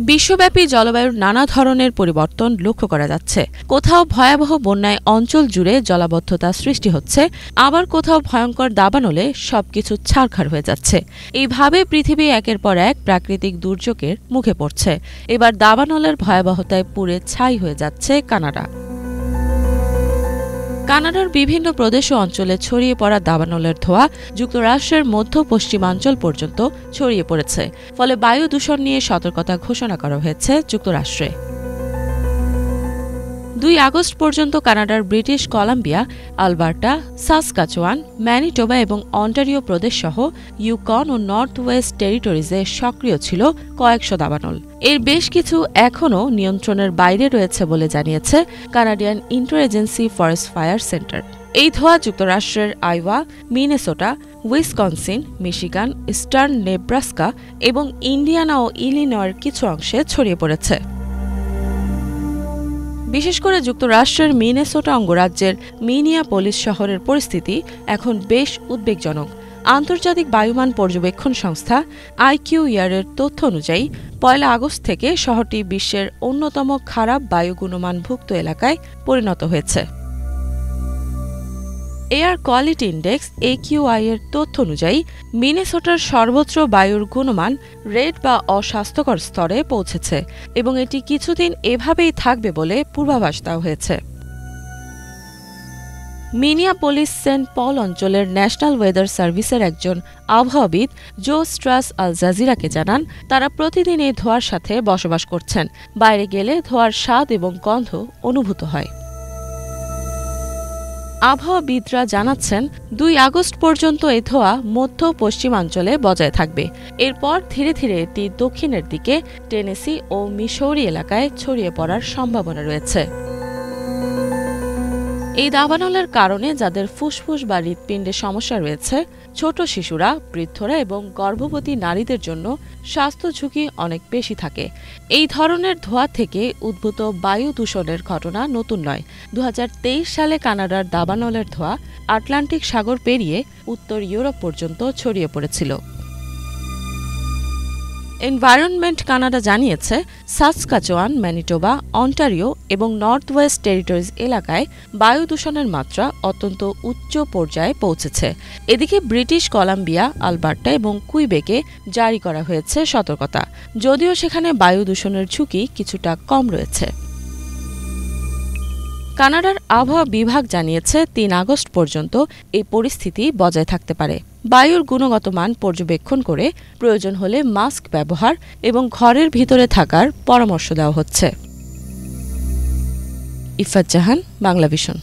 বিশ্বব্যাপী জলবায়ুর নানা ধরনের পরিবর্তন লক্ষ্য করা যাচ্ছে। কোথাও ভয়াবহ বন্যায় অঞ্চল জুড়ে জলাবদ্ধতা সৃষ্টি হচ্ছে, আবার কোথাও ভয়ঙ্কর দাবানলে সবকিছু ছারখার হয়ে যাচ্ছে। এইভাবে পৃথিবী একের পর এক প্রাকৃতিক দুর্যোগের মুখে পড়ছে। এবার দাবানলের ভয়াবহতায় পুড়ে ছাই হয়ে যাচ্ছে কানাডা। কানাডার বিভিন্ন প্রদেশ ও অঞ্চলে ছড়িয়ে পড়া দাবানলের ধোঁয়া যুক্তরাষ্ট্রের মধ্য পশ্চিমাঞ্চল পর্যন্ত ছড়িয়ে পড়েছে। ফলে বায়ু দূষণ নিয়ে সতর্কতা ঘোষণা করা হয়েছে যুক্তরাষ্ট্রে। 2 আগস্ট পর্যন্ত কানাডার British Columbia, Alberta, Saskatchewan, Manitoba এবং অন্টারিও প্রদেশ সহ ইউকন ও নর্থ ওয়েস্ট টেরিটরিজে সক্রিয় ছিল কয়েকশো দাবানল। এর বেশ কিছু এখনও নিয়ন্ত্রণের বাইরে রয়েছে বলে জানিয়েছে Canadian inter agency forest fire centre. এই ধোঁয়া যুক্তরাষ্ট্রের আইওয়া, Minnesota, Wisconsin, Michigan, eastern Nebraska এবং ইন্ডিয়ানা ও ইলিনয়ের কিছু অংশে ছড়িয়ে পড়েছে। বিশেষ করে যুক্তরাষ্ট্রের মিনেসোটা অঙ্গরাজ্যের মিনিয়াপোলিস শহরের পরিস্থিতি এখন বেশ উদ্বেগজনক। আন্তর্জাতিক বায়ুমান পর্যবেক্ষণ সংস্থা IQER-এর তথ্য অনুযায়ী 1 আগস্ট থেকে শহরটি বিশ্বের অন্যতম খারাপ বায়ু গুণমানভুক্ত এলাকায় পরিণত হয়েছে। এয়ার কোয়ালিটি ইন্ডেক্স AQI-এর তথ্য অনুযায়ী মিনেসোটার সর্বোচ্চ বায়ুর গুণমান রেড বা অস্বাস্থ্যকর স্তরে পৌঁছেছে এবং এটি কিছুদিন এভাবেই থাকবে বলে পূর্বাভাস দেওয়া হয়েছে। মিনিয়াপোলিস সেন্ট পল অঞ্চলের ন্যাশনাল ওয়েদার সার্ভিসের একজন আবহাওয়াবিদ জো স্ট্রাস আল জাজিরাকে জানান, তারা প্রতিদিন এই ধোঁয়ার সাথে বসবাস করছেন। বাইরে গেলে ধোঁয়ার স্বাদ এবং গন্ধ অনুভূত হয়। আবহাওয়াবিদরা জানাচ্ছেন 2 আগস্ট পর্যন্ত এই ধোঁয়া মধ্য পশ্চিমাঞ্চলে বজায় থাকবে। এরপর ধীরে ধীরে এটি দক্ষিণের দিকে টেনেসি ও মিসৌরি এলাকায় ছড়িয়ে পড়ার সম্ভাবনা রয়েছে। এই দাবানলের কারণে যাদের ফুসফুস বা হৃৎপিণ্ডে সমস্যা রয়েছে, ছোট শিশুরা, বৃদ্ধরা এবং গর্ভবতী নারীদের জন্য স্বাস্থ্য ঝুঁকি অনেক বেশি থাকে। এই ধরনের ধোঁয়া থেকে উদ্ভূত বায়ু দূষণের ঘটনা নতুন নয়। 2023 সালে কানাডার দাবানলের ধোঁয়া আটলান্টিক সাগর পেরিয়ে উত্তর ইউরোপ পর্যন্ত ছড়িয়ে পড়েছিল। এনভায়রনমেন্ট কানাডা জানিয়েছে, সাসকাচুয়ান, ম্যানিটোবা, অন্টারিও এবং নর্থ ওয়েস্ট টেরিটরিজ এলাকায় বায়ু দূষণের মাত্রা অত্যন্ত উচ্চ পর্যায়ে পৌঁছেছে। এদিকে ব্রিটিশ কলাম্বিয়া, আলবার্টা এবং কুইবেকে জারি করা হয়েছে সতর্কতা, যদিও সেখানে বায়ু দূষণের ঝুঁকি কিছুটা কম রয়েছে। কানাডার আবহাওয়া বিভাগ জানিয়েছে 3 আগস্ট পর্যন্ত এই পরিস্থিতি বজায় থাকতে পারে। বায়ুর গুণগত মান পর্যবেক্ষণ করে প্রয়োজন হলে মাস্ক ব্যবহার এবং ঘরের ভিতরে থাকার পরামর্শ দেওয়া হচ্ছে। ইফাত জাহান, বাংলা ভিশন।